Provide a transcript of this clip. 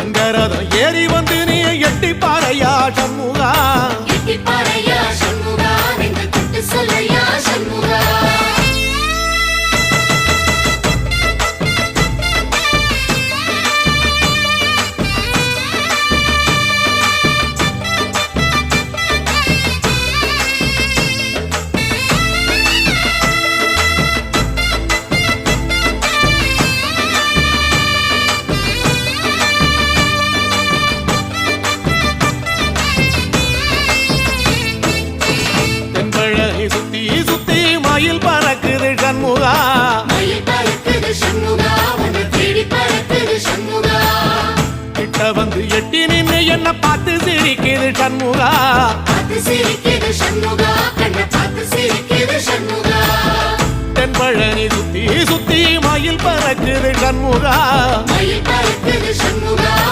தங்கரதம் ஏறி வந்து நீ எட்டி பாறையா சண்முகா, எட்டி பாறையா சண்முகா, என்று தொட்டு சொல்லையா சண்முகா. சுத்தி சுத்தி மயில் பறக்குது சண்முகா, மயில் பறக்குது சண்முகா, உன்னை தேடி பறக்குது சண்முகா. கிட்ட வந்து எட்டி நின்று என்ன பார்த்து சிரிக்குது சண்முகா, பார்த்து சிரிக்குது சண்முகா, கண்ணை பார்த்து சிரிக்குது சண்முகா. தென்பழனி சுத்தி சுத்தி மயில் பறக்குது சண்முகா, மயில் பறக்குது சண்முகா.